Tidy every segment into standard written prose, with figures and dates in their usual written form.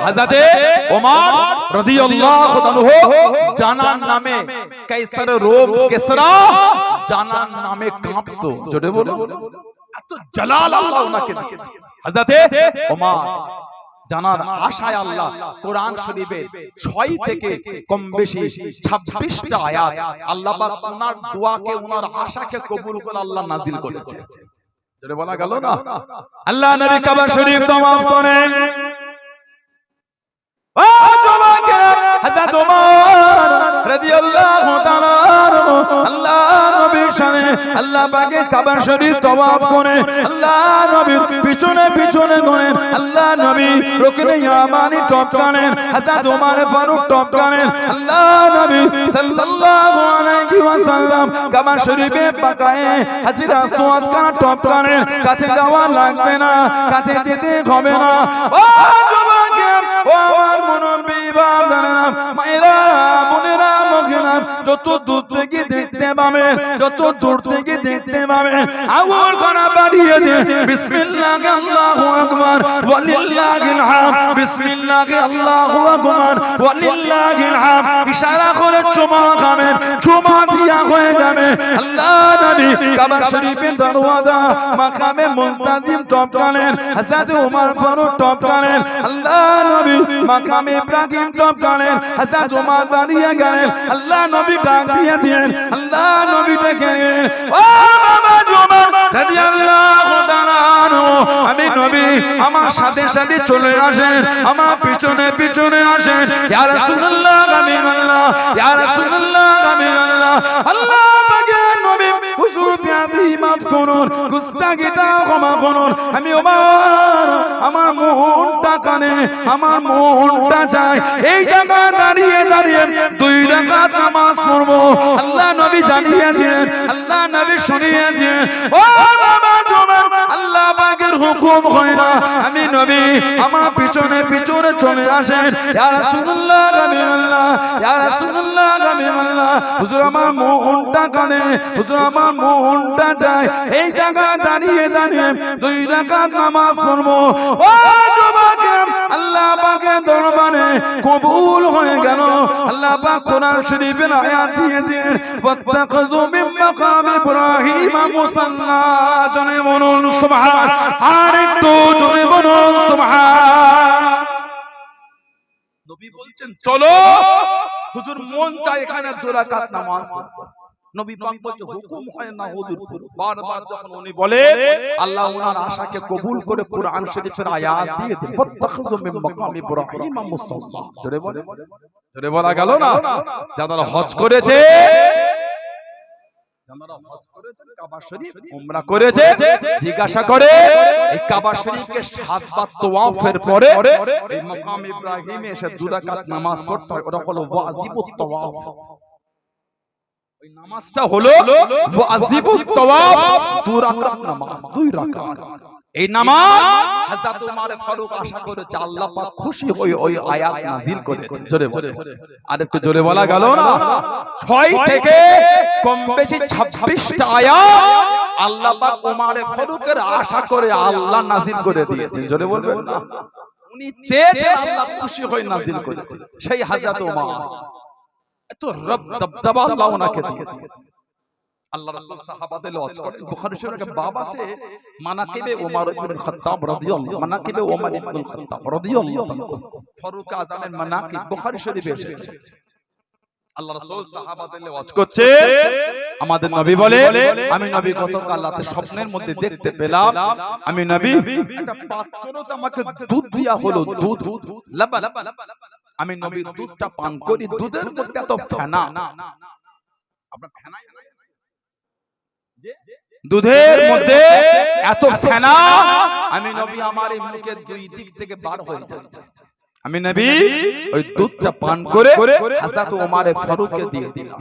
হযরতে ওমর রাদিয়াল্লাহু তাআলা জানান নামে কাইসার রোম কিসরা জানান নামে কাঁপতো। জোরে বলো, এত জালাল আল্লাহ ওনাকে দিয়েছে। হযরতে ওমর জানার আশায় আল্লাহ কোরআন শরীফের 6 থেকে কম বেশি 26টা আয়াত আল্লাহ পাক ওনার দোয়াকে ওনার আশাকে কবুল করে আল্লাহ নাজিল করেছে। যেটা বলা গেল না, আল্লাহ নবী কাবা শরীফ তাওয়াফ করেন। ও জমাকে হযরত ওমর রাদিয়াল্লাহু তাআলা আল্লাহ নবীর সামনে আল্লাহ পাকের কাবা শরীফ তাওয়াফ করে আল্লাহ নবীর পিছনে পিছনে ঘোরেন। আল্লাহ নবী রুকনে ইয়ামানি টপকানেন, হযরত ওমর ফারুক টপকানেন। আল্লাহ নবী সাল্লাল্লাহু আলাইহি ওয়াসাল্লাম কাবা শরীফে পাকায়ে হাজর আসওয়াদ কানা টপকানেন। কাছে যাওয়া লাগবে না, কাছে যেতে হবে না। ও জমাকে ও আমার মুনব্বি বাপ জানেন মায়েরা বোনেরা মগেরা যত দূর থেকে দেখতে পাবেন, যত দূর থেকে দেখতে পাবেন আওয়াজ করা বাড়িয়ে দে বিসমিল্লাহ আল্লাহু আকবার ওয়ালিল্লাহিল হামদ, বিসমিল্লাহ আল্লাহু আকবার ওয়ালিল্লাহিল হামদ। ইশারা করে চুমা খাবেন, চুমা দিয়া হয়ে যাবে। আল্লাহ নবী কাবা শরীফের দরওয়াজা মাকামে মুলতাজিম টপকালেন, হযরত ওমর ফারুক টপকালেন। আল্লাহ নবী মাকামে ইব্রাহিম টপকালেন, হযরত ওমর দাঁড়িয়ে গেলেন। আল্লাহ নবী ডাক দিয়ে দিলেন, আল্লাহ নবী ডেকে নিলেন, ও বাবা ওমর রাদিয়াল্লাহু তাআলা আনহু, আমি নবী আমার সাথে সাথে চলে আসেন, আমার পিছনে পিছনে আসেন। ইয়া রাসূলুল্লাহ আমিনাল্লাহ, ইয়া রাসূলুল্লাহ আমিনাল্লাহ। আল্লাহ পাকের নবী হুজুর বিয়াদি মাফ করুন, গুস্তাখিটা ক্ষমা করুন। আমি ওমর আমার মনটা কানে, আমার মনটা চায় এই জায়গা দাঁড়িয়ে দাঁড়িয়ে 2 রাকাত নামাজ পড়বো। আল্লাহ নবী জানিয়ে দিলেন, আল্লাহ নবী শুনিয়ে দিলেন, ও বাবা ওমর আল্লাহ পাকের হুকুম হয় না। আমি নবী আমার পিছনে পিছনে চলে আসেন। ইয়া রাসূলুল্লাহ আমিনাল্লাহ, ইয়া রাসূলুল্লাহ আমিনাল্লাহ। হুজুর আমার মনটা কানে, হুজুর আমার মনটা চায় এই জায়গা দাঁড়িয়ে দাঁড়িয়ে 2 রাকাত নামাজ পড়বো। ও যুবকে আল্লাহ পাকের দরবারে কবুল হয়ে গেল। আল্লাহ পাক কোরআন শরীফের আয়াত দিয়ে দেন, ফাত্তাখিযু মিন মাকাম ইব্রাহিম মুসাল্লা। জনে বলুন সুবহান, আর একটু জনে বলুন সুবহান। নবী বলছেন চলো, হুজুর মন চায় এখানে 2 রাকাত নামাজ পড়বো। নবী পাক বলতে হুকুম হয় না হুজুর পুরো বারবার যখন উনি বলে আল্লাহ ওনার আশাকে কবুল করে কোরআন শরীফের আয়াত দিয়ে দেন, ফাত্তাখিযু মিন মাকাম ইব্রাহিম মুসাল্লা। জোরে বলে, জোরে বলা গেল না। যারা হজ করেছে, যারা হজ করেছে কাবা শরীফ উমরা করেছে, জিজ্ঞাসা করে এই কাবা শরীফকে 7 বার তাওয়াফের পরে এই মাকাম ইব্রাহিমে এসে 2 রাকাত নামাজ পড়তে হয়। ওটা হলো ওয়াজিবুত তাওয়াফ। ওই নামাজটা হলো ওয়াজিবুত তাওয়াফ, 2 রাকাত নামাজ, 2 রাকাত। এই নামাজ হযরত ওমর ফারুক আশা করেছে আল্লাহ পাক খুশি হয়ে ওই আয়াত নাযিল করেছেন। জোরে বলে, আরেকটু জোরে বলা গেল না। 6 থেকে কম বেশি 26টা আয়াত আল্লাহ পাক ওমর ফারুকের আশা করে আল্লাহ নাযিল করে দিয়েছেন। জোরে বলবেন না, উনি চেয়েছেন আল্লাহ খুশি হয়ে নাযিল করেছেন। সেই হযরত ওমর এত রব দবদবা আল্লাহ ওনাকে দিয়েছে। আল্লাহ রাসূল সাহাবাদের ওয়াজ করেন, বুখারী শরীফে বাব আছে মানাকিবে ওমর ইবনে খাত্তাব রাদিয়াল্লাহু, মানাকিবে ওমর ইবনে খাত্তাব রাদিয়াল্লাহু তাআলা, ফারুক আযমের মানাকিব বুখারী শরীফে এসেছে। আল্লাহ রাসূল সাহাবাদের ওয়াজ করছে, আমাদের নবী বলে আমি নবী গতকাল রাতে স্বপ্নের মধ্যে দেখতে পেলাম আমি নবী একটা পাত্রতে আমাকে দুধ দেয়া হলো, দুধ লবণ। আমি নবী দুধটা পান করি, দুধের মধ্যে এত ফেনা, আপনারা ফেনা দুধের মধ্যে এত ফেনা, আমি নবী আমার এই মুখের 2 দিক থেকে বার হয়ে যাচ্ছে। আমি নবী ওই দুধটা পান করে হযরত ওমর ফারুককে দিয়ে দিলাম।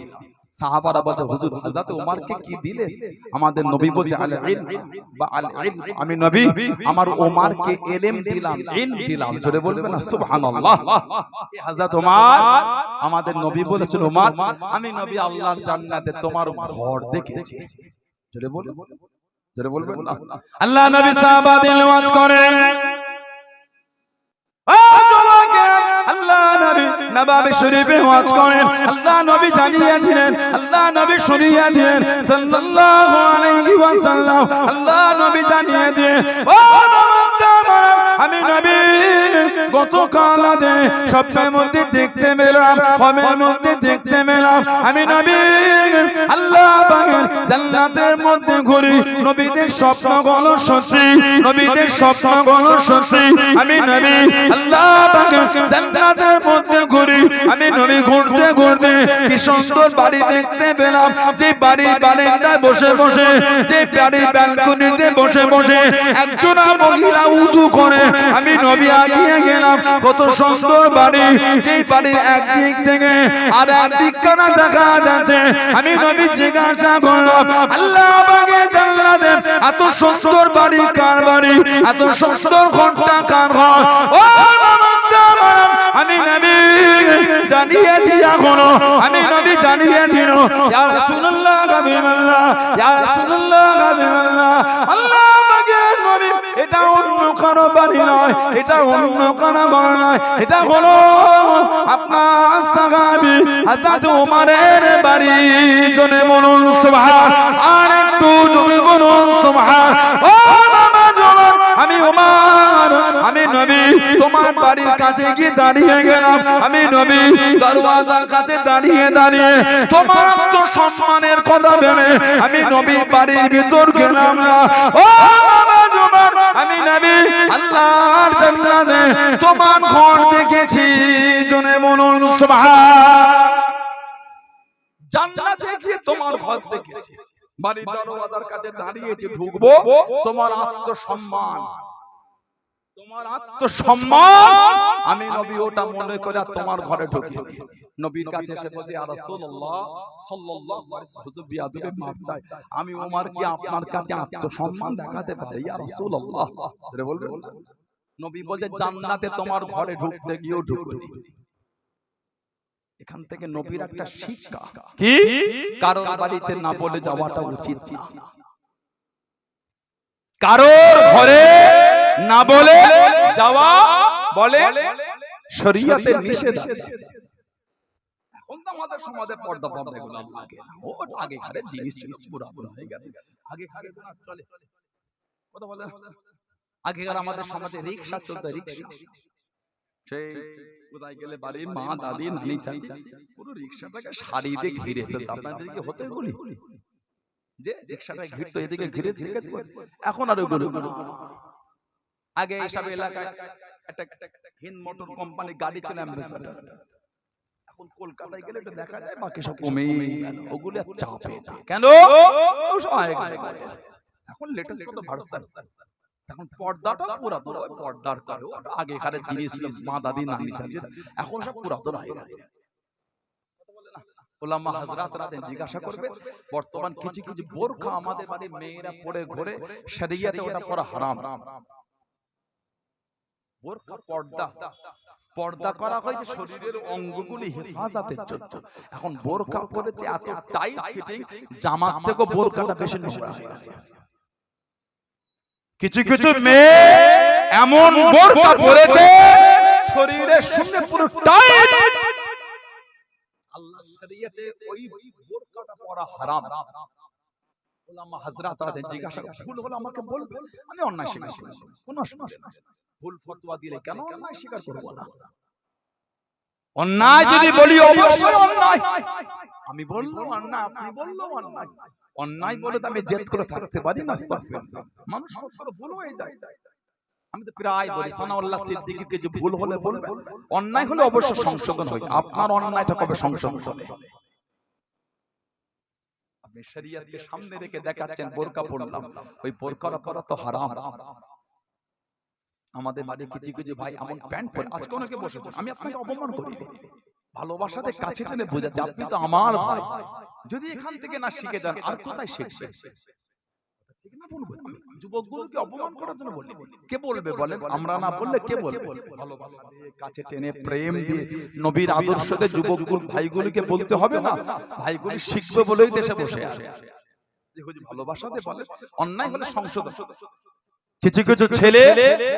সাহাবারা বলে হুজুর হযরত ওমরকে কি দিলে? আমাদের নবী বলে আল ইলম বা আল ইলম, আমি নবী আমার ওমরকে ইলম দিলাম, ইলম দিলাম। জোরে বলবেন না সুবহানাল্লাহ। হযরত ওমর, আমাদের নবী বলেছেন ওমর আমি নবী আল্লাহর জান্নাতে তোমার ঘর দেখেছি। জোরে বলবেন, জোরে বলবেন না। আল্লাহ নবী সাহাবাদের ওয়াজ করেন, ও জওয়াকে নববী শরীফে ওয়াজ করেন আল্লাহ নবী জানিয়ে দিলেন আল্লাহ নবী শুনিয়ে দিলেন সাল্লাল্লাহু আলাইহি ওয়াসাল্লাম আল্লাহ নবী জানিয়ে দিলেন ও আমি নবী গতকাল স্বপ্নের মধ্যে দেখতে পেলাম হমের মধ্যে দেখতে পেলাম আমি নবী আল্লাহ পাকের জান্নাতের মধ্যে ঘুরি নবীদের স্বপ্নগুলো সত্যি নবীদের স্বপ্নগুলো সত্যি আমি নবী আল্লাহ পাকের জান্নাতের মধ্যে ঘুরি আমি নবী ঘুরতে ঘুরতে কি সুন্দর বাড়ি দেখতে পেলাম যে বাড়ির বারান্দায় বসে বসে যে বাড়ির ব্যালকনিতে বসে বসে একজন মহিলা উযু করে আমি নবী আগিয়ে গেলাম কত সুন্দর বাড়ি যেই বাড়ির একদিক থেকে আর একদিক কানা দেখা যাচ্ছে আমি নবী জিজ্ঞাসা করলাম আল্লাহ পাকের জান্নাতে এত সুন্দর বাড়ি কার বাড়ি এত সুন্দর ঘরটা কার ঘর ও আমি নবী জানিয়ে দিয়া হলো আমি নবী জানিয়ে দিল ইয়া রাসূলুল্লাহ হাবিবাল্লাহ ইয়া রাসূলুল্লাহ হাবিবাল্লাহ আল্লাহ পাকের নবী এটা অন্য কারো বাড়ি নয় এটা অন্য কারো বাড়ি নয় এটা হলো আপনার সাহাবী হযরত ওমরের বাড়ি জনে বলুন সুবহান আর একটু জনে বলুন সুবহান ও আমি ওমর আমি নবী তোমার বাড়ির কাছে গিয়ে দাঁড়িয়ে গেলাম আমি নবী দরওয়াজার কাছে দাঁড়িয়ে দাঁড়িয়ে তোমার আত্মসম্মানের কথা ভেবে আমি নবী বাড়ির ভিতর গেলাম না ও ওমর আমি নবী আল্লাহর জান্নাতে তোমার ঘর দেখেছি জনে বলুন সুবহান জান্নাতে গিয়ে তোমার ঘর দেখেছি বাড়ির দরওয়াজার কাছে দাঁড়িয়েছি ঢুকবো তোমার আত্মসম্মান আমি নবী ওটা মনে করে তোমার ঘরে ঢুকি নবীর কাছে এসে বলছি ইয়া রাসূলুল্লাহ সাল্লাল্লাহু আলাইহি ওয়াসাল্লাম বিয়াদবে মাফ চাই আমি ওমর কি আপনার কাছে আত্মসম্মান দেখাতে পারি ইয়া রাসূলুল্লাহ ধরে বলবে নবী বলছে জান্নাতে তোমার ঘরে ঢুকতে গিয়েও ঢুকুনি এখান থেকে নবীর একটা শিক্ষা কি কারোর বাড়িতে না বলে যাওয়াটা উচিত না কারোর ঘরে না বলে যাওয়া বলে শরীয়তের নিষেধ আছে এখন তো আমাদের সমাজে পর্দা এগুলো লাগে না ও আগে খারে জিনিস পুরাতন হয়ে গেছে আগে খারে না চলে কথা বলে আগেকার আমাদের সমাজে রিকশা চলতো রিকশা সেই কোথায় গেলে বাড়ির মা দাদি নানি চাচি পুরো রিকশাটাকে শাড়ি দিয়ে ঘিরে ফেলতো আপনাদের কি হতে বলি যে রিকশাটা ঘিরতো এদিকে ঘিরে দিকে এখন আর ওগুলো আগে এইসব এলাকায় একটা হিন্দ মোটর কোম্পানি গাড়ি ছিল অ্যাম্বাসেডর এখন কলকাতায় গেলে এটা দেখা যায় বাকি সব কমে ওগুলো চাপে না কেন এখন লেটেস্ট কত ভার্সন এখন পর্দাটা পুরাতন ওই পর্দার কারণে আগে কারের জিনিস ছিল মা দাদি নানি চাচি এখন সব পুরাতন হয়ে গেছে ওলামা হযরতরা জিজ্ঞাসা করবে বর্তমান কিছু কিছু বোরকা আমাদের বাড়ির মেয়েরা পরে ঘোরে শরীয়তে ওটা পরা হারাম বোরকা পর্দা করা হয়েছে শরীরের অঙ্গগুলি হেফাজতের জন্য এখন বোরকা পরেছে এত টাইট ফিটিং জামার থেকে বোরকাটা বেশি নোংরা হয়ে গেছে কিছু কিছু মেয়ে এমন বোরকা পরেছে শরীরের সঙ্গে পুরো টাইট আল্লাহর শরীয়তে ওই বোরকাটা পরা হারাম ওলামা হযরতরা জিজ্ঞাসা ভুল হলো আমাকে বলবে আমি অন্যায় স্বীকার করব কোনো অসুবিধা নেই ভুল ফতোয়া দিলে কেন অন্যায় স্বীকার করব না অন্যায় যদি বলি অবশ্যই অন্যায় আমি বললাম অন্যায় আপনি বললেন অন্যায় অন্যায় বলে তো আমি জেদ করে থাকতে পারি না আস্তাগফিরুল্লাহ মানুষ কত ভুল হয়ে যায় আমি তো প্রায় বলি সানাউল্লাহ সিদ্দিকীকে যে ভুল হলে বলবে অন্যায় হলে অবশ্যই সংশোধন হয় আপনার অন্যায়টা কবে সংশোধন হবে আপনি শরীয়তকে সামনে রেখে দেখাচ্ছেন বোরকা পরলাম ওই বোরকার পরা তো হারাম আমাদের বাড়ি কিছু কিছু ভাই এমন প্যান্ট পরে আজকে অনেকে বসেছেন আমি আপনাকে অপমান করি ভালোবাসাতে কাছে টেনে বোঝাচ্ছি আপনি তো আমার ভাই যদি এখান থেকে না শিখে যান আর কোথায় শিখবেন ঠিক না বলবো আমি যুবকগুলোকে অপমান করার জন্য বলি কে বলবে বলেন আমরা না বললে কে বলবে ভালোবাসা দিয়ে কাছে টেনে প্রেম দিয়ে নবীর আদর্শতে যুবকগুলো ভাইগুলোকে বলতে হবে না ভাইগুলো শিখবে বলেই দেশে বসে আছে দেখো যে ভালোবাসাতে বলে অন্যায় হলে সংশোধন কিছু কিছু ছেলে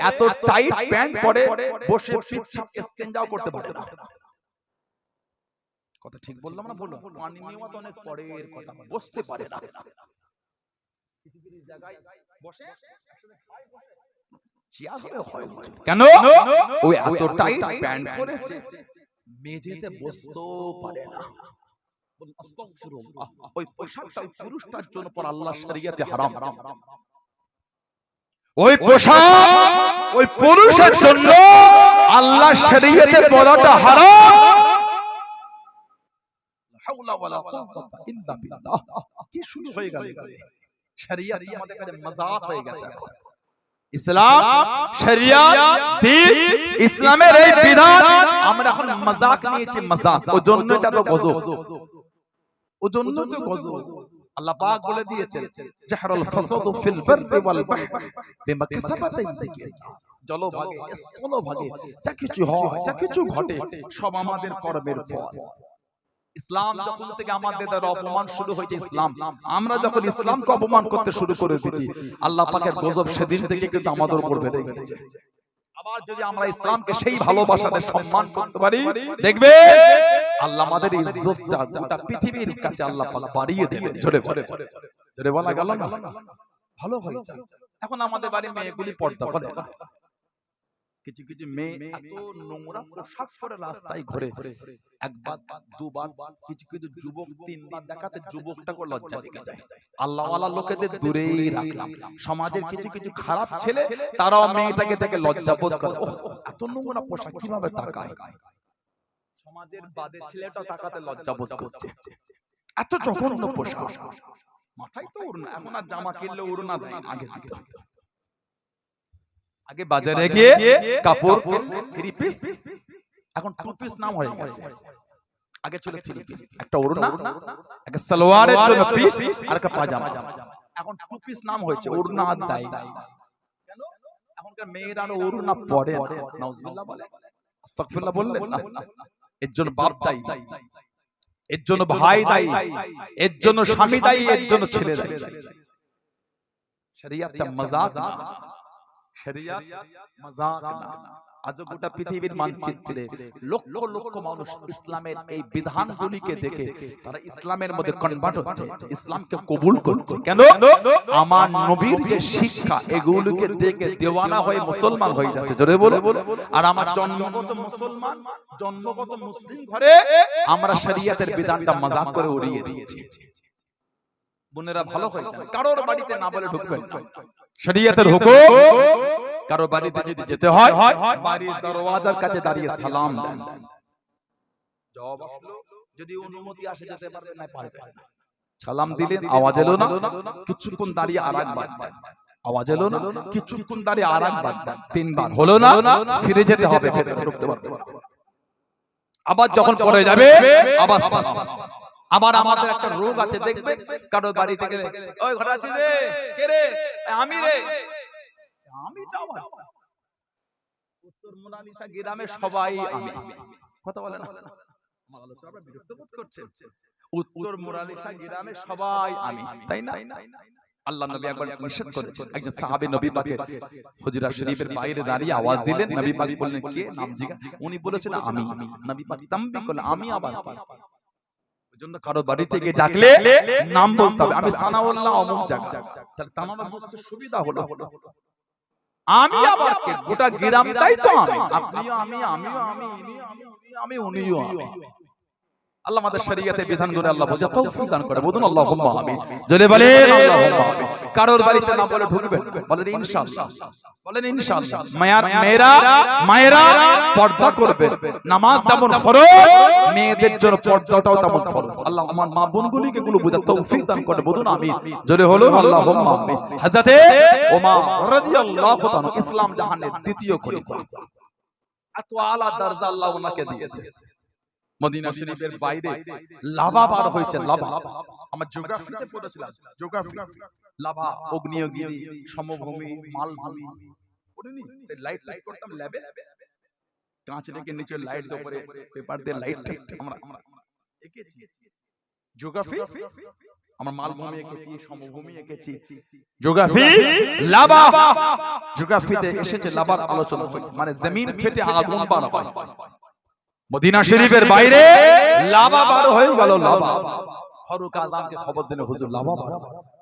এত টাইট প্যান্ট পরে বসে পিচ্ছাপ ইস্তেঞ্জাও করতে পারে না কথা ঠিক বললাম না? বললাম পানি নেওয়া তো অনেক পরের কথা, বসতে পারে না। কিছু কিছু জায়গায় বসে চেয়ার হয় কেন? ওই এত টাইট প্যান্ট পরেছে, মেঝেতে বসতেও পারে না। আস্তাগফিরুল্লাহ। ওই পোশাকটা পুরুষটার জন্য পর আল্লাহ শরীয়তে হারাম। ওই পোশাক ওই পুরুষের জন্য আল্লাহ শরীয়তে পরাটা হারাম। হাওলা ওয়ালা কুওয়াতা ইল্লা বিল্লাহ। কি শুরু হয়ে গেল? শরীয়ত আমাদের কাছে মাযাক হয়ে গেছে এখন। ইসলাম শরিয়ত দ্বীন ইসলামের এই বিধান আমরা এখন মাযাক নিয়েছি, মাযাক। ওই জন্য এটা তো গজব, ওই জন্য তো গজব। আল্লাহ পাক বলে দিয়েছেন জাহরাল ফাসাদু ফিল বাররি ওয়াল বাহরি বিমা কাসাবাত আইদিহিম। জলভাগে স্থলভাগে যা কিছু হয়, যা কিছু ঘটে সব আমাদের কর্মের ফল। ইসলাম যখন থেকে আমাদের দ্বারা অপমান শুরু হয়েছে, ইসলাম আমরা যখন ইসলামকে অপমান করতে শুরু করে দিয়েছি, আল্লাহ পাকের গজব সেদিন থেকে কিন্তু আমাদের উপর বেড়ে গেছে। আবার যদি আমরা ইসলামকে সেই ভালোবাসাতে সম্মান করতে পারি, দেখবে আল্লাহ আমাদের ইজ্জতটা গোটা পৃথিবীর কাছে আল্লাহ পাক বাড়িয়ে দেবে। জোরে জোরে জোরে বলা গেল না? ভালো হয়ে যায়। এখন আমাদের বাড়ি মেয়েগুলি পর্দা করে, কিছু কিছু মেয়ে এত নোংরা পোশাক পরে রাস্তায় ঘুরে, একবার দুবার, কিছু কিছু যুবক তিনবার দেখাতে যুবকটাকে লজ্জা লেগে যায়। আল্লাহওয়ালা লোকেদের দূরেই রাখলাম। সমাজের কিছু কিছু খারাপ ছেলে তারাও মেয়েটাকে থেকে লজ্জা বোধ করে, ওহ এত নোংরা পোশাক কিভাবে তাকায়। সমাজের বাদে ছেলেটাও তাকাতে লজ্জা বোধ করছে, এত জঘন্য পোশাক। মাথায় তো ওড়না, এখন আর জামা কিনলে ওড়না দেয়, আগে দিত। আগে বাজারে গিয়ে কাপড় থ্রি পিস, এখন টু পিস নাম হয়ে গেছে। আগে ছিল থ্রি পিস, একটা ওড়না, একটা সালোয়ারের জন্য পিস আর একটা পাজামা। এখন টু পিস নাম হয়েছে, ওড়না আর দাই। কেন? এখনকার মেয়েরা ওড়না পরে না, নাউজুবিল্লাহ বলে, আস্তাগফিরুল্লাহ বললেন না। এর জন্য বাপ দায়ী, এর জন্য ভাই দায়ী, এর জন্য স্বামী দায়ী, এর জন্য ছেলে দায়ী। শরিয়তটা মাযাক না, শরিয়ত মাযাক না। আজ গোটা পৃথিবীর মানচিত্রে লক্ষ লক্ষ মানুষ ইসলামের এই বিধানগুলিকে দেখে তারা ইসলামের মধ্যে কনভার্ট হচ্ছে, ইসলামকে কবুল করছে। কেন? আমার নবীর যে শিক্ষা এগুলোকে দেখে দেওয়ানা হয়ে মুসলমান হয়ে যাচ্ছে। জোরে বলো। আর আমার জন্মগত মুসলমান, জন্মগত মুসলিম ঘরে আমরা শরিয়তের বিধানটা মাযাক করে উড়িয়ে দিয়েছি। বোনেরা ভালো হয়ে যান, কারোর বাড়িতে না বলে ঢুকবেন না। শরিয়তের হুকুম, কারো বাড়িতে যদি যেতে হয় বাড়ির দরওয়াজার কাছে দাঁড়িয়ে সালাম দেন। জবাব আসলো, যদি অনুমতি আসে যেতে পারবেন, না পারবেন না। সালাম দিলেন, আওয়াজ এলো না, কিছুক্ষণ দাঁড়িয়ে আরেকবার দেন, আওয়াজ এলো না, কিছুক্ষণ দাঁড়িয়ে আরেকবার দেন, তিনবার হলো না, ফিরে যেতে হবে, ভেতরে ঢুকতে পারবেন না। আবার যখন পরে যাবে আবার সালাম। আবার আমাদের একটা রোগ আছে, দেখবে কারো বাড়িতে গেলে, ওই ঘরে আছিস রে, কে রে? আমি রে। আমিটা আবার উত্তর মোনালিসা গ্রামে সবাই আমি, কথা বলে না? আমার আলোচনা আপনারা বিরক্ত বোধ করছেন? উত্তর মোনালিসা গ্রামে সবাই আমি, তাই না? আল্লাহ নবী একবার নিষেধ করেছেন। একজন সাহাবী নবী পাকের হুজরা শরীফের বাইরে দাঁড়িয়ে আওয়াজ দিলেন, নবী পাক বললেন কে? নাম জিজ্ঞাসা, উনি বলেছেন আমি। নবী পাক তাম্বি করলেন, আমি আবার কে? জন্য কারো বাড়ি থেকে ডাকলে নাম বলতে হবে, আমি সানাউল্লাহ অমুক জায়গা, তাহলে তানারা বুঝতে সুবিধা হলো। আমি আবার কে? গোটা গ্রামটাই তো আমি, আপনিও আমি, আমিও আমি, আমি উনিও আমি। আল্লাহ আমাদের শরীয়তের বিধানগুলো আল্লাহ বোঝা তৌফিক দান করে। বলুন আল্লাহুম্মা আমিন। জোরে বলেন আল্লাহুম্মা আমিন। কারোর বাড়িতে না বলে ঢুকবেন, বলেন ইনশাআল্লাহ, বলেন ইনশাআল্লাহ। মায়েরা পর্দা করবেন। নামাজ যেমন ফরজ, মেয়েদের জন্য পর্দাটাও তেমন ফরজ। আল্লাহ আমার মা বোনগুলিকে এগুলো বোঝা তৌফিক দান করে। বলুন আমিন। জোরে হলো আল্লাহুম্মা আমিন। হযরতে ওমর রাদিয়াল্লাহু তাআলা ইসলাম জাহানের দ্বিতীয় খলিফা, এত আলা দরজা আল্লাহ ওনাকে দিয়েছে। মদিনা শরীফের বাইরে লাভা বার হয়েছে, লাভা। আমার জিওগ্রাফিতে পড়েছিলাম, জিওগ্রাফি, লাভা, আগ্নেয়গিরি, সমভূমি, মালভূমি পড়িনি? সেই লাইট টেস্ট করতাম ল্যাবে, কাঁচ রেখে নিচে লাইট দিয়ে উপরে পেপার দিয়ে লাইট টেস্ট আমরা এঁকেছি। জিওগ্রাফি আমরা মালভূমি এঁকেছি, সমভূমি এঁকেছি। জিওগ্রাফি লাভা, জিওগ্রাফিতে এসেছে লাভার আলোচনা হয়েছে, মানে জমিন ফেটে আগুন বার হয়। মদিনা শরীফের বাইরে লাভা বার হয়ে গেল। লাভা ফারুক আজমকে খবর দিলেন, হুজুর লাভা বার।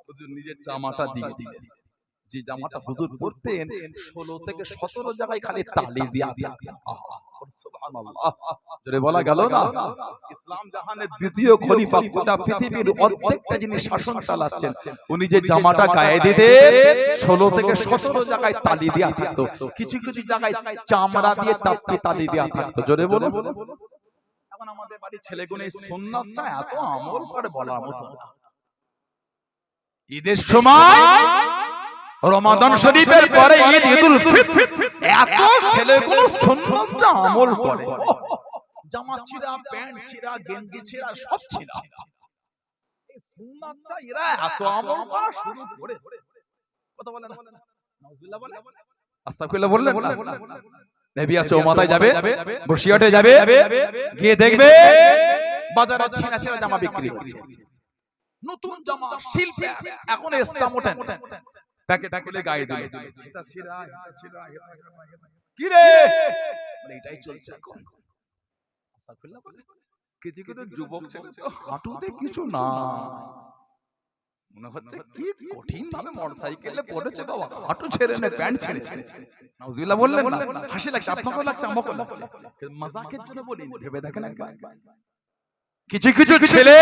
হুজুর নিজের জামাটা দিয়ে দিলেন। যে জামাটা হুজুর পরতেন 16 থেকে 17 জায়গায় খালি তালি দিয়া থাকতেন। সুবহানাল্লাহ, জোরে বলা গেল না? ইসলাম জাহানের দ্বিতীয় খলিফা, গোটা পৃথিবীর অর্ধেকটা যিনি শাসন চালাচ্ছেন, উনি যে জামাটা গায়ে দিতেন 16 থেকে 17 জায়গায় তালি দিয়া থাকতো। কিছু কিছু জায়গায় চামড়া দিয়ে তাপ্পি তালি দিয়া থাকতো। জোরে বলো। এখন আমাদের বাড়ির ছেলেগুলো এই সুন্নাতটা এত আমল করে বলার মতো। ঈদের সময়, রমাদান শরীফের পরে ঈদ, ঈদুল ফিতর, এত ছেলেগুলো সুন্নাতটা আমল করে। জামা ছিঁড়া, প্যান্ট ছিঁড়া, গেঞ্জি ছিঁড়া, সব ছিঁড়া। এই সুন্নাতটা এরা এত আমল করা শুরু করে। কথা বলেন না? নাউজুবিল্লাহ বলে, আস্তাগফিরুল্লাহ বললেন না? নবী আছে, ও মাথায় যাবে, বসিয়াটে যাবে, গিয়ে দেখবে বাজারে ছিঁড়া ছিঁড়া জামা বিক্রি হচ্ছে। নতুন জামা, শিল্পী, এখন ইসলাম ওঠে প্যাকেট খুলে গায়ে দিলে, এটা ছিঁড়া, এটা ছিঁড়া, কি রে, মানে এটাই চলছে এখন। আস্তাগফিরুল্লাহ বলে, কিছু কিছু যুবক ছেলে হাঁটুতে কিছু না, মনে হচ্ছে কি কঠিন ভাবে মোটরসাইকেলে পড়েছে বাবা, হাঁটু ছেড়ে নে, প্যান্ট ছেড়েছে। নাউজুবিল্লাহ বললেন না? হাসি লাগছে, আপনাকেও লাগছে, আমাকেও লাগছে, মজাকের জন্য বলি, ভেবে দেখেন একবার। কিছু কিছু ছেলে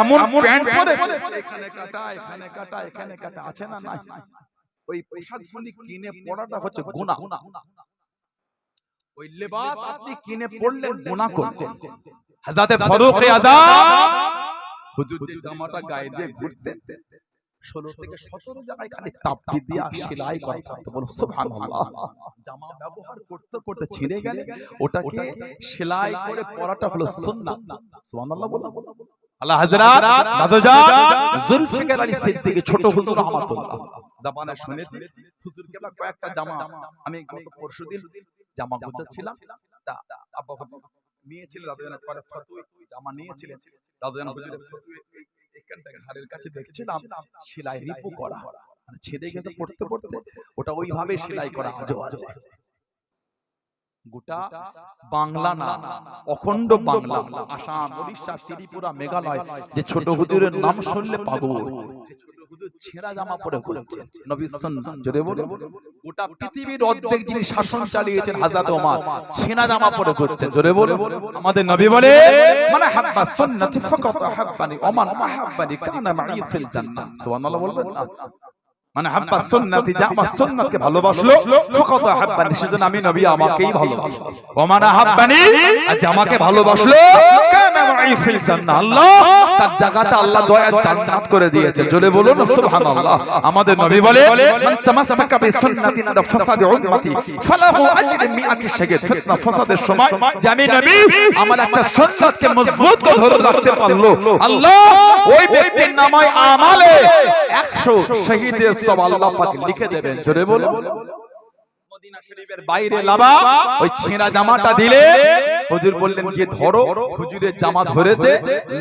এমন প্যান্ট পরে, এখানে কাটা, এখানে কাটা, এখানে কাটা, আছে না? নাই। ওই পোশাকগুলি কিনে পড়াটা হচ্ছে গুনাহ। ওই লেবাস আপনি কিনে পড়লেন, গুনাহ করলেন। হযরতে ফারুক আযম হুজুর যে জামাটা গায়ে দিয়ে ঘুরতেন 16 থেকে 17 জায়গায় খালি তাপ্পি দিয়া সেলাই করা থাকতো। বলো সুবহানাল্লাহ। জামা ব্যবহার করতে করতে ছিঁড়ে গেলে ওটাকে সেলাই করে পরাটা হলো সুন্নাত। সুবহানাল্লাহ বলো। আল্লাহ হযরত দাদুজান জুলফিকার আলী সিদ্দিকী ছোট হুজুর রহমাতুল্লাহ জামানে শুনেছি, হুজুর কেবল কয়েকটা জামা, আমি গত পরশুদিন জামা গোছাচ্ছিলাম, তা আব্বা নিয়েছিলেন, দাদুজান পরে ফতুয়া জামা নিয়েছিলেন, দাদুজান হুজুরের ফতুয়া এখানটা ঘাড়ের কাছে দেখছিলাম সেলাই রিপু করা, মানে ছেড়ে গেছে পড়তে পড়তে ওটা ওইভাবে সেলাই করা আজও আছে। গোটা বাংলা না, অখণ্ড বাংলা, আসাম, ওড়িশা, ত্রিপুরা, মেঘালয়, যে ছোট হুজুরের নাম শুনলে পাগল, ছেঁড়া জামা পরে ঘুরছেন। নবী সুন্নাত, জোরে বলো। গোটা পৃথিবীর অর্ধেক যিনি শাসন চালিয়েছেন হযরত ওমর, ছেঁড়া জামা পরে ঘুরছেন। জোরে বলো। আমাদের নবী বলে, মানে হাব্বা সুন্নতি ফাকাত হাব্বানি ওয়া মান আহাব্বানি কানা মাই ফিল জান্নাহ। সুবহানাল্লাহ বলবেন না? মানে হাব্বা সুন্নতি, যে আমার সুন্নাতকে ভালোবাসলো, ফাকাত হাব্বানি, সেজন্য আমি নবী আমাকেই ভালোবাসলো। ওয়া মান আহাব্বানি, আর যে আমাকে ভালোবাসলো, কানা মাই ফিল জান্নাহ, আল্লাহ তার জায়গাটা আল্লাহ দয়ার জান্নাত করে দিয়েছে। জোরে বলুন সুবহানাল্লাহ। আমাদের নবী বলে, মান তামাসসাকা বিসুন্নতি না ফাসাদি উম্মতি ফালাহু আজরু মিআতি শাগীদ। ফিতনা ফাসাদের সময় যে আমি নবী আমার একটা সুন্নাতকে মজবুত করে ধরে রাখতে পারলো, আল্লাহ ওই ব্যক্তির নামায় আমালে 100 শহীদের সওয়াব আল্লাহ পাক লিখে দেবেন। জোরে বলুন। মদিনা শরীফের বাইরে লাবা ওই ছেঁড়া জামাটা দিলে হুজুর বললেন, গিয়ে ধরো। হুজুরের জামা ধরেছে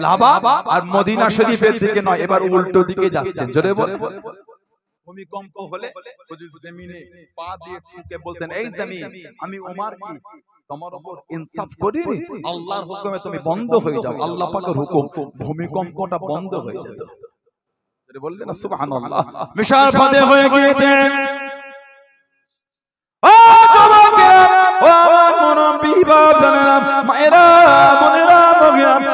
লাবা, আর মদিনা শরীফের দিকে নয়, এবার উল্টো দিকে যাচ্ছেন। জোরে বলে। ভূমিকম্প হলে হুজুর জমিনে পা দিয়ে ঠুকে বলতেন, এই জমিন, আমি ওমর কি তোমার উপর ইনসাফ করিনি? আল্লাহর হুকুমে তুমি বন্ধ হয়ে যাও। আল্লাহ পাকের হুকুম, ভূমিকম্পটা বন্ধ হয়ে যেত। জোরে বললেন না সুবহানাল্লাহ। মিশাল ফাতে হয়ে গিয়েছেন। মায়েরা, বোনেরা,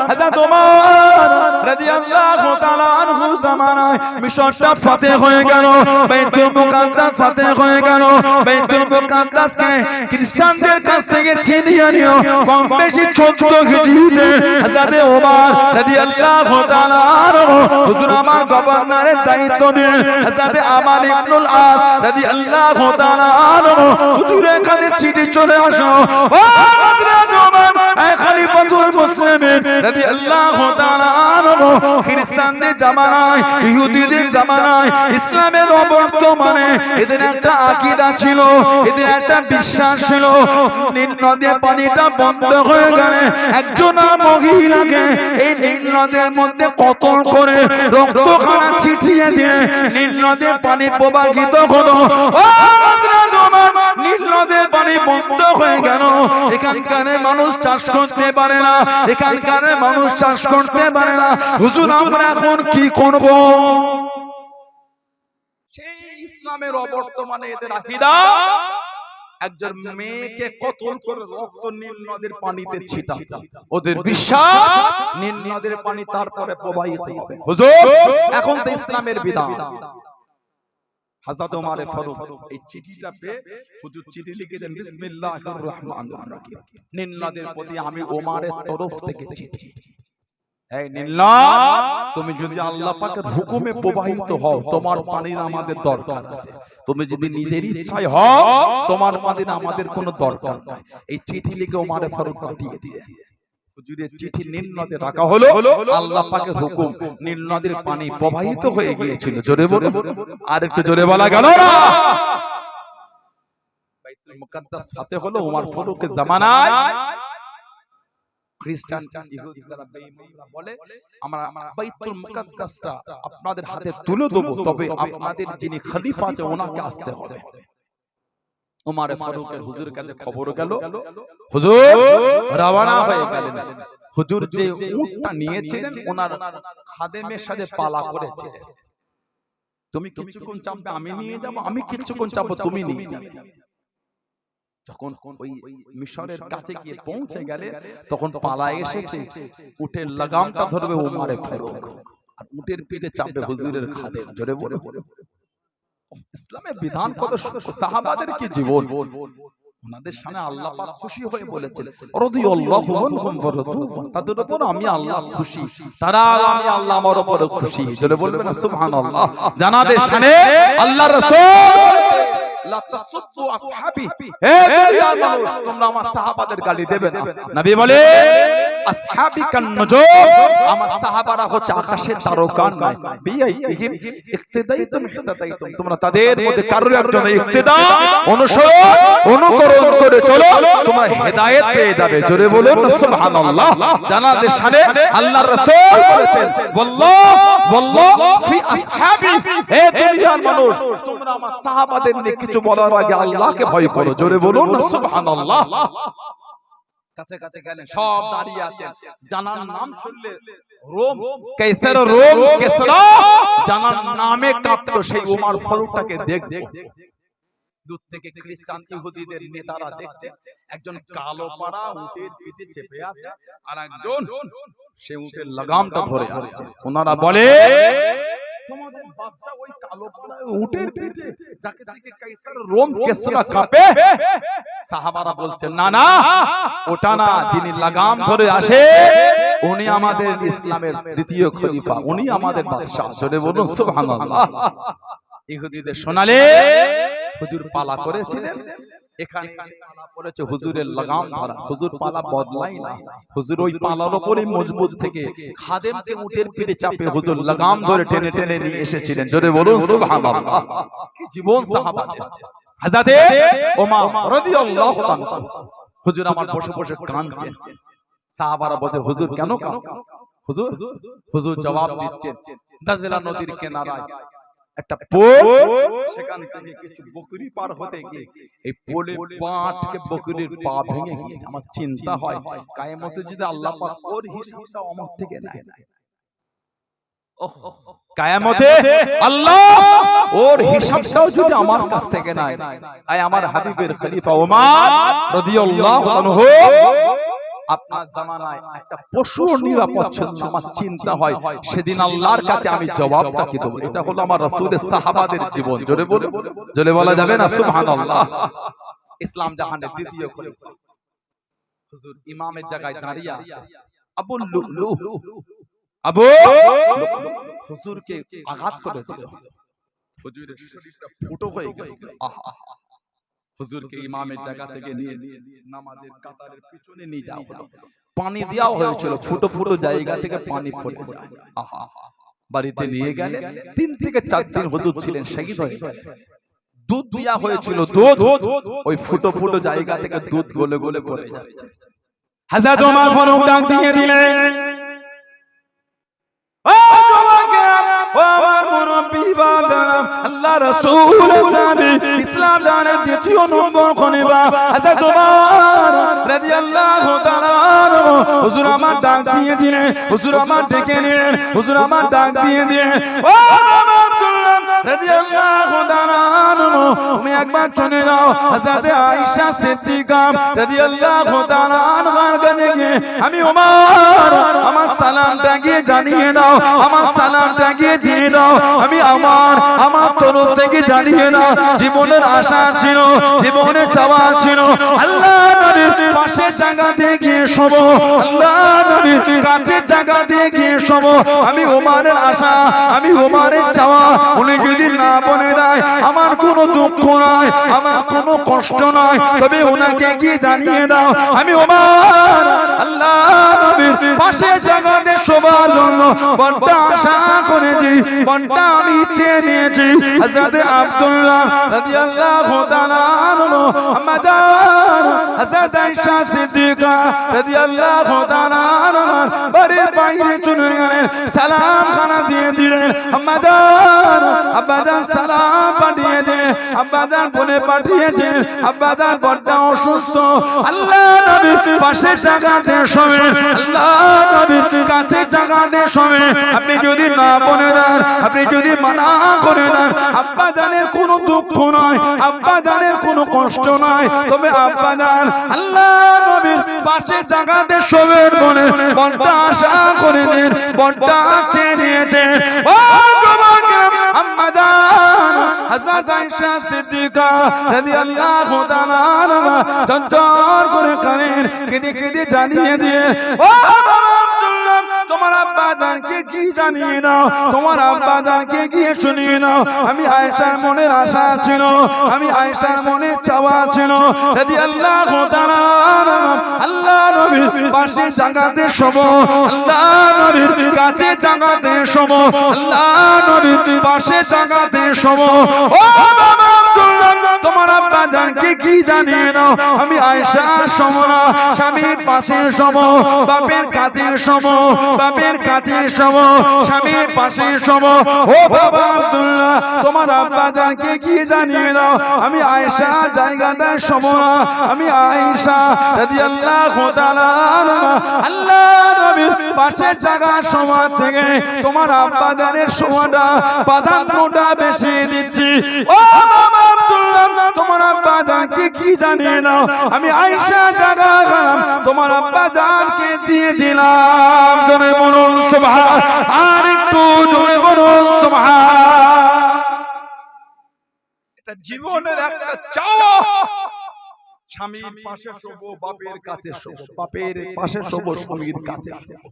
হযরত ওমর রাদিয়াল্লাহু তাআলা আনহু জামানায় মিশরটা ফাতে হয়ে গেল, বাইতুল মুকাদ্দাস ফাতে হয়ে গেল। বাইতুল মুকাদ্দাসকে খ্রিস্টানদের কাছ থেকে ছিনিয়ে নিয়ে কম বেশি 14 হিজরিতে হযরত ওমর রাদিয়াল্লাহু তাআলা আনহু হুজুর আমার গভর্নরের দায়িত্ব নিয়ে হযরত আমান ইবনুল আস রাদিয়াল্লাহু তাআলা আনহু হুজুরের কাছে চিঠি চলে আসলো, ও হযরত ওমর, এই খলিফাতুল মুসলিমিন রাদিয়াল্লাহু তাআলা আনহু খ্রিস্টানদের জামানায়, ইহুদিদের জামানায়, ইসলামের অবর্তমানে এদের একটা আকীদা ছিল, এদের একটা বিশ্বাস ছিল, নীল নদের পানিটা বন্ধ হয়ে গেলে একজন মহিলাকে এই নীল নদের মধ্যে কতল করে রক্তখানা ছিটিয়ে দিয়ে নীল নদের পানি প্রবাহিত হলো। ও হযরত ওমর নীল নদের পানি বন্ধ হয়ে গেল, এখানকার মানুষ চাষ করতে পারে না, এখানকার মানুষ চাষ করতে পারে না। হুজুর আমরা এখন কি করব? সেই ইসলামের অবর্তমানে এদের আকীদা একজন মেয়েকে কতল করে রক্ত নীল নদের পানিতে ছিটাতো। ওদের বিশ্বাস নীল নদের পানি তারপরে প্রবাহিত হবে। হুজুর এখন তো ইসলামের বিধান। হযরত ওমর ফারুক এই চিঠিটা পেয়ে হুজুর চিঠি লিখে দেন, বিসমিল্লাহির রহমানির রহিম, নীল নদের প্রতি আমি ওমরের তরফ থেকে চিঠি। এই নীল নদ তুমি যদি আল্লাহ পাকের হুকুমে প্রবাহিত হও, তোমার পানির আমাদের দরকার আছে। তুমি যদি নিজের ইচ্ছায় হও, তোমার পানির আমাদের কোনো দরকার নাই। এই চিঠি লিখে ওমর ফারুক পাঠিয়ে দিয়ে হুজুরের চিঠি নীল নদে রাখা হলো। আল্লাহ পাকের হুকুম, নীল নদের পানি প্রবাহিত হয়ে গিয়েছিল। জোরে বলো, আর একটু জোরে বলা গেল না? বাইতুল মুকাদ্দাস ফাতে হলো ওমর ফারুকের জামানায়। খ্রিস্টান ইহুদি যারা বেঈমানরা বলে আমরা বাইতুল মুকাদ্দাসটা আপনাদের হাতে তুলে দেব, তবে আপনাদের যিনি খলিফা আছে ওনাকে আসতে হবে। ওমর ফারুকের হুজুরের কাছে খবর গেল, হুজুর রওনা হয়ে গেলেন। হুজুর যে উটটা নিয়েছিলেন ওনার খাদেমের সাথে পালা করেছিলেন, তুমি কিছুক্ষণ চাপবে আমি নিয়ে যাব, আমি কিছুক্ষণ চাপবো তুমি নিয়ে যাবে। যখন ওই মিশরের কাছে গিয়ে পৌঁছে গেলে তখন পালা এসেছে, উটের লাগামটা ধরবে ওমর ফারুক আর উটের পিঠে চাপবে হুজুরের খাদেম। জোরে বলে ইসলামের বিধান কত! সাহাবাদের কি জীবন! ওনাদের সামনে আল্লাহ পাক খুশি হয়ে বলেছেন রাদিয়াল্লাহু আনহুম ওয়া রাদু, তাদের উপর আমি আল্লাহ খুশি, তারা আমি আল্লাহ আমার উপর খুশি। জোরে বলবেন না সুবহানাল্লাহ। জানাদের শানে আল্লাহর রাসূল লা তাসুব্বু আসহাবি, হে দুনিয়ার মানুষ তোমরা আমার সাহাবাদের গালি দেবে না। নবী বলে আসহাবি কান নুজুম, আমার সাহাবারা হচ্ছে আকাশের তারকা নয়। বিআইহিম ইক্তিদাইতুম হিতাদাইতুম, তোমরা তাদের মধ্যে কারোর একজনের ইক্তিদা অনুসরণ অনুকরণ করে চলো, তোমরা হেদায়েত পেয়ে যাবে। জোরে বলুন সুবহানাল্লাহ। জানাদের শানে আল্লাহর রাসূল বলেছেন ওয়াল্লাহ ফি আসহাবি, হে দুনিয়ার মানুষ তোমরা আমার সাহাবাদের নিয়ে কিছু বলার আগে আল্লাহকে ভয় করো। জোরে বলুন সুবহানাল্লাহ। কাছে কাছে গেলেন, সব দাঁড়িয়ে আছেন। জানার নাম শুনলে রোম কাইসার, রোম কিসরা জানার নামে কাঁপতো। সেই ওমর ফারুকটাকে দেখতে দূর থেকে খ্রিস্টান ইহুদিদের নেতারা দেখছে, একজন কালো পাড়া উটের পিঠে চেপে আছে আর একজন সে উটের লাগামটা ধরে আছে। ওনারা বলে তোমাদের বাদশা ওই কালো পাড়া উটের পিঠে, যাকে দেখে কাইসার রোম কিসরা কাঁপে। সাহাবারা বলছেন না না ওটা না, যিনি লাগাম ধরে আসে উনি আমাদের ইসলামের দ্বিতীয় খলিফা, উনি আমাদের বাদশা। জোরে বলুন সুবহানাল্লাহ। ইহুদিদের শোনালে হুজুর পালা করেছিলেন, এখানে পালা পড়েছে হুজুরের লাগাম ধরা। হুজুর পালা বদলাই না, হুজুর ওই পালার উপরই মজবুত থেকে খাদেমকে উটের পিঠে চাপে হুজুর লাগাম ধরে টেনে টেনে নিয়ে এসেছিলেন। জোরে বলুন সুবহানাল্লাহ। কি জীবন সাহাবাদের! হযরতে ওমর রাদিয়াল্লাহু তাআলা হুজুর আমার বসে বসে কাঁদছেন। সাহাবারা বলে হুজুর কেন কাঁদছেন? হুজুর জবাব দিচ্ছেন, দাজলা নদীর কিনারায় একটা পোল, সেখান থেকে কিছু বকরি পার হতে গিয়ে এই পোলে পাটকে বকরির পা ভেঙে গিয়েছে। আমার চিন্তা হয় কিয়ামতে যদি আল্লাহ পাক ওর হিসাবটা আমার থেকে নেয়, কিয়ামতে আল্লাহ ওর হিসাবটাও যদি আমার কাছ থেকে নেয়, আয় আমার হাবিবের খলিফা ওমর রাদিয়াল্লাহু আনহু আপনার জামানায় একটা পশু নিরাপদ ছিল, আমার চিন্তা হয় সেদিন আল্লাহর কাছে আমি জবাবটা কি দেব। এটা হলো আমার রাসূলের সাহাবাদের জীবন। জোরে বলে জোরে বলা যাবে না সুবহানাল্লাহ। ইসলাম জাহানের দ্বিতীয় খলিফা হুজুর ইমামের জায়গায় দাঁড়িয়ে আছে। আবু লুলু হুজুরকে আঘাত করে দিল, হুজুরের শরীরটা ফুটো হয়ে গেছে। আহা, হুজুরকে ইমামের জায়গা থেকে নিয়ে নামাজের কাতারের পিছনে নিয়ে যাওয়া হলো। পানি দেওয়া হয়েছিল, ফুটো ফুটো জায়গা থেকে পানি পড়ে যায়। আহা, বাড়িতে নিয়ে গেলে 3 থেকে 4 দিন হুজুর ছিলেন, শহীদ হয়ে গেলেন। দুধ দেওয়া হয়েছিল, দুধ ওই ফুটো ফুটো জায়গা থেকে দুধ গলে গলে পড়ে যাচ্ছে। হযরত ওমর ফারুক ডাক দিয়ে দিলেন, ও যুবকেরা, ও আমার মুরব্বি বান্দারা, আল্লাহ রাসূল সাহাবী ইসলাম জানের দ্বিতীয় দ্বিতীয় নম্বর খলিফা হযরত ওমর রাদিয়াল্লাহু তাআলা হুজুর আমার ডাক দিয়ে দিলেন, হুজুর আমার ডেকে নিলেন, হুজুর আমার ডাক দিয়ে দিলেন, ও আব্দুল্লাহ রাদিয়াল্লাহু তাআলা তুমি একবার চলে যাও হযরত আয়েশা সিদ্দিকা রাদিয়াল্লাহু তাআলা আনহার কাছে গিয়ে আমি ওমর আমার সালামটা গিয়ে জানিয়ে দাও, আমার সালামটা গিয়ে দিয়ে দাও, আমি আমার তরফ থেকে জানিয়ে দাও। জীবনের আশা ছিল, জীবনের চাওয়া ছিল আল্লাহ নবীর পাশের জায়গাতে গিয়ে শোব, আল্লাহ নবীর কাছের জায়গাতে গিয়ে শোব। আমি ওমরের আশা, আমি ওমরের চাওয়া উনি যদি না বলে দেয় আমার কোনো দুঃখ নাই, আমার কোনো কষ্ট নাই, তবে ওনাকে গিয়ে জানিয়ে দাও আমি ওমর আল্লাহ নবীর পাশের জায়গাতে শোবার জন্য বড় আশা করেছি, বড় আমি চেয়ে নিয়েছি। হযরত আব্দুল্লাহ রাদিয়াল্লাহু তাআলা আনহু আম্মা জান হযরত আয়েশা সিদ্দিকা রাদিয়াল্লাহু তাআলা আনহা বাড়ির বাইরে চলে গেলেন, সালাম খানা দিয়ে দিলেন। আম্মা জান আব্বা জান সালাম পাঠিয়ে দেন, আব্বা জান বলে পাঠিয়েছেন আব্বা জান বড় অসুস্থ, আল্লাহ নবীর পাশে জায়গাতে শোবেন, আল্লাহ নবীর কাছে জায়গাতে শোবেন। আপনি যদি না বলে দেন, আপনি যদি মানা করে দেন, আব্বা জানের কোনো দুঃখ নয়, আব্বা জানের কোনো কষ্ট নয়, তবে আব্বা জান আল্লাহ নবীর পাশে জায়গাতে শোবেন বলে বড় আশা করে দেন, বড় চেয়ে নিয়েছেন। ও আম্মা জান হযরত আয়েশা সিদ্দিকা রাদিয়াল্লাহু তাআলা আনহা চঞ্চল করে কাঁদেন, কেঁদে কেঁদে জানিয়ে দিয়ে ও আব্দুল্লাহ তোমার আব্বা জানকে কি জানিয়ে দাও, তোমার আব্বা জানকে গিয়ে শুনিয়ে দাও আমি আয়েশার মনের আশা ছিল, আমি আয়েশার মনের চাওয়া ছিল রাদিয়াল্লাহু তাআলা আল্লাহ নবীর পাশে জায়গাতে শোব, আল্লাহ নবীর কাছে জায়গাতে শোব, আল্লাহ নবীর পাশে জায়গাতে শোব। ও বাবা আব্দুল্লাহ তোমার আব্বা জানকে কি জানিয়ে দাও আমি আয়েশা শোব না, স্বামীর পাশে শোব, বাপের কাছে শোব, বাপের কাছে শোব, স্বামীর পাশে শোব। ও বাবা আব্দুল্লাহ তোমার আব্বা জানকে কি জানিয়ে দাও আমি আয়েশা জায়গাটায় শোব না, আমি আয়েশা রাদিয়াল্লাহু তাআলা আনহা আল্লাহ নবীর পাশে জায়গা শোবার থেকে তোমার আব্বা জানের শোয়াটা প্রাধান্যটা বেশি দিচ্ছি। ও বাবা আব্দুল্লাহ তোমার আব্বা জানকে কি জানিয়ে দাও আমি আয়েশা জায়গা গেলাম তোমার আব্বা জানকে দিয়ে দিলাম। জোরে বলুন সুবহান, আর একটু জোরে বলুন সুবহান। এটা জীবনের একটা চাওয়া, স্বামীর পাশে শোবো, বাপের কাছে শোবো, বাপের পাশে শোবো, স্বামীর কাছে শোবো।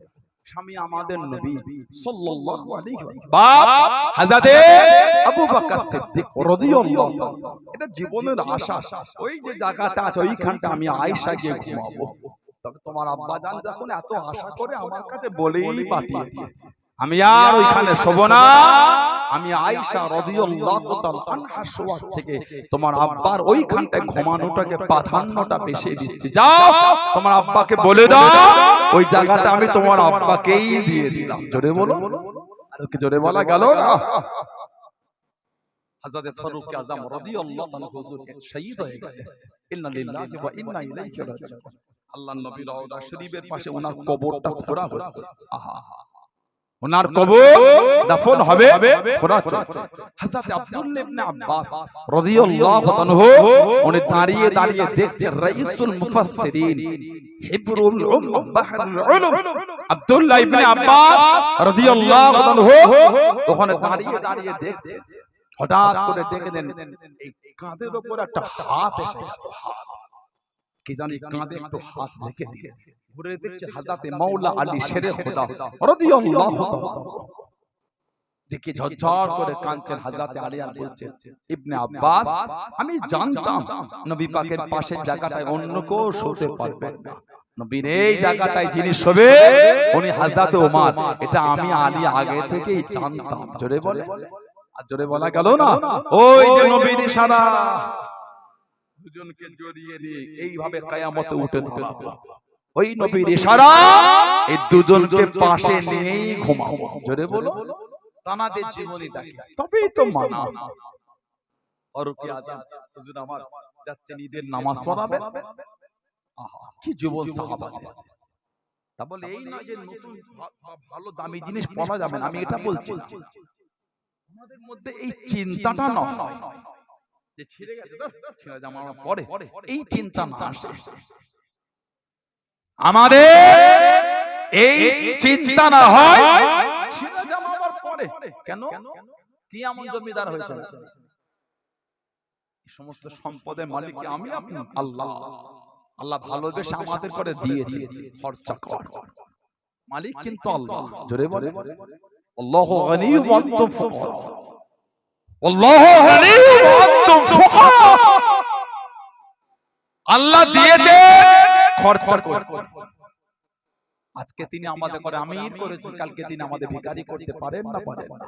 স্বামী আমাদের নবী সাল্লাল্লাহু আলাইহি ওয়াসাল্লাম, বাপ হযরত আবু বকর সিদ্দিক রাদিয়াল্লাহু তাআলা। এটা জীবনের আশা, ওই যে জায়গাটা আছে ওইখানটা আমি আয়েশা গিয়ে ঘুমাবো। তবে তোমার আব্বা জান যখন এত আশা করে আমার কাছে বলেই পাঠিয়েছে আমি আর ওইখানে শোবো না, আমি আয়েশা রাদিয়াল্লাহু তাআলা আনহা শোয়ার থেকে তোমার আব্বার ওইখানটায় ঘুমানোটাকে প্রাধান্যটা বেশি দিচ্ছি। যাও তোমার আব্বাকে বলে দাও ওই জায়গাটা আমি তোমার আব্বাকেই দিয়ে দিলাম। জোরে বলো, আর কি জোরে বলা গেল না? হযরত ফারুক আযম রাদিয়াল্লাহু তাআলা হুজুর শহীদ হয়ে গেলেন। ইন্না লিল্লাহি ওয়া ইন্না ইলাইহি রাজিউন। আল্লাহর নবী রওজা শরীফের পাশে ওনার কবরটা খোঁড়া হচ্ছে। আহা, ওনার কবর দাফন হবে খোঁড়া চলছে। হযরত আব্দুল্লাহ ইবনে আব্বাস রাদিয়াল্লাহু আনহু উনি দাঁড়িয়ে দাঁড়িয়ে দেখছেন রাইসুল মুফাসসিরিন হিবরুল উম্মাহ বাহরুল উলুম আব্দুল্লাহ ইবনে আব্বাস রাদিয়াল্লাহু আনহু ওখানে দাঁড়িয়ে দাঁড়িয়ে দেখছেন। হঠাৎ করে দেখে দেন এই কাঁধের উপর একটা হাত এসে গেল। কি জানি কাঁধে একটু হাত রেখে দিয়ে ঘুরে দেখছে হযরত মাওলা আলী শেরে খোদা রাদিয়াল্লাহু তাআলা। দেখে ঝরঝর করে কাঁদছেন হযরত আলী আর বলছেন ইবনে আব্বাস আমি জানতাম নবী পাকের পাশের জায়গাটায় অন্য কেউ শুতে পারবেন না, নবীর এই জায়গাটায় যিনি শোবে উনি হযরত ওমর। এটা আমি আলী আগে থেকেই জানতাম। জোরে বলে, আর জোরে বলা গেল না? ওই যে নবীর ইশারা, দুজনকে জড়িয়ে নিয়ে এইভাবে কিয়ামতে উঠে দাঁড়াবো। ওই নবীর ইশারা, এই দুজনকে পাশে নিয়েই ঘুমাবো। জোরে বলো, তানাদের জীবনী দেখে তবেই তো মানা। ফারুক আযম হুজুর আমার যাচ্ছেন ঈদের নামাজ পড়াবেন। আহা কি জীবন সাহাবাদের। তা বলে এই নয় যে নতুন ভালো দামি জিনিস পড়া যাবে না, আমি এটা বলছি না। আমাদের মধ্যে এই চিন্তাটা নয় যে ছিঁড়ে গেছে তো ছেঁড়া জামা পরে, এই চিন্তা না আসে আমাদের, এই চিন্তা না হয় ছিঁড়া জামা আবার পরে কেন? কি এমন জমিদার হয়েছে? সমস্ত সম্পদের মালিক কি আমি আপনি? আল্লাহ। আল্লাহ ভালোবেসে আমাদের করে দিয়েছে, খরচা কর, মালিক কিন্তু আল্লাহ। জোরে বলে আল্লাহু গনি ওয়া আনতুম ফুকারা, আল্লাহু গনি ওয়া আনতুম ফুকারা। আল্লাহ দিয়েছে, খরচা করছে। আজকে তিনি আমাদের করে আমির করেছেন, কালকে তিনি আমাদের ভিখারি করতে পারেন না পারেন না।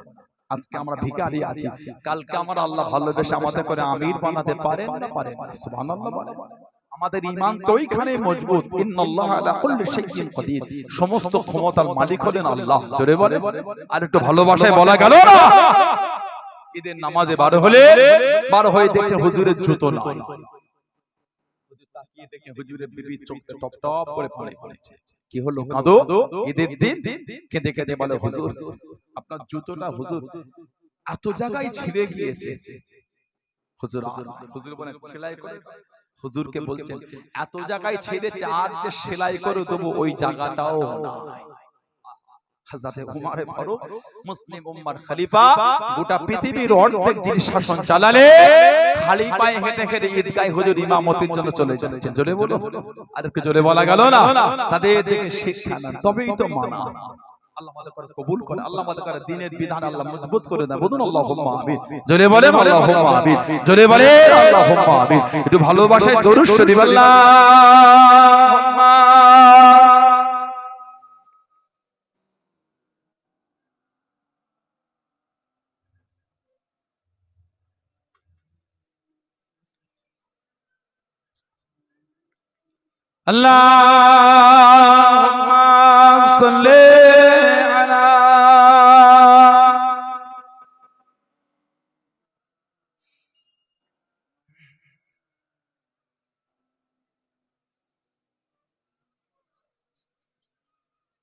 আজকে আমরা ভিখারি আছি, কালকে আমরা আল্লাহ ভালোবেসে আমাদের করে আমির বানাতে পারেন না পারেন না। সুবহানাল্লাহ বলেন। আমাদের ঈমান তো ওইখানে মজবুত, ইন্নাল্লাহা আলা কুল্লি শাইইন কাদির, সমস্ত ক্ষমতার মালিক হলেন আল্লাহ। জোরে বলে আর একটু ভালোবাসায় বলা গেল না। ঈদের নামাজে বার হয়ে দেখতে হুজুরের জুতো নাই, তাকিয়ে দেখে হুজুরের বিবি চোখে টপ টপ করে পানি পড়ছে। কি হলো? কাঁদো। ঈদের দিন কেঁদে কেঁদে বলে হুজুর আপনার জুতোটা হুজুর এত জায়গায় ছিঁড়ে গিয়েছে। হুজুর বলেন সেলাই করে। হুজুরকে বলছেন এত জায়গায় ছেড়েছে, আর যে সেলাই করে দেবো ওই জায়গাটাও নাই। হযরতে উমর ফারুক মুসলিম উম্মার খলিফা, গোটা পৃথিবীর অর্ধেক যিনি শাসন চালালে, খালি পায়ে হেঁটে হেঁটে ঈদগাহে হুজুর ইমামতির জন্য চলে যাচ্ছেন। জোরে বলো আর একটু জোরে বলা গেল না। তাদের থেকে শিক্ষা নেন, তবেই তো মানা। আল্লাহ আমাদের করে কবুল করে, আল্লাহ আমাদের করে দ্বীনের বিধান আল্লাহ মজবুত করে দেন। বলুন আল্লাহুম্মা আমিন। জোরে বলেন আল্লাহুম্মা আমিন, জোরে বলেন আল্লাহুম্মা আমিন। একটু ভালোবাসায় দরুদ শরীফ আল্লাহুম্মা আল্লাহ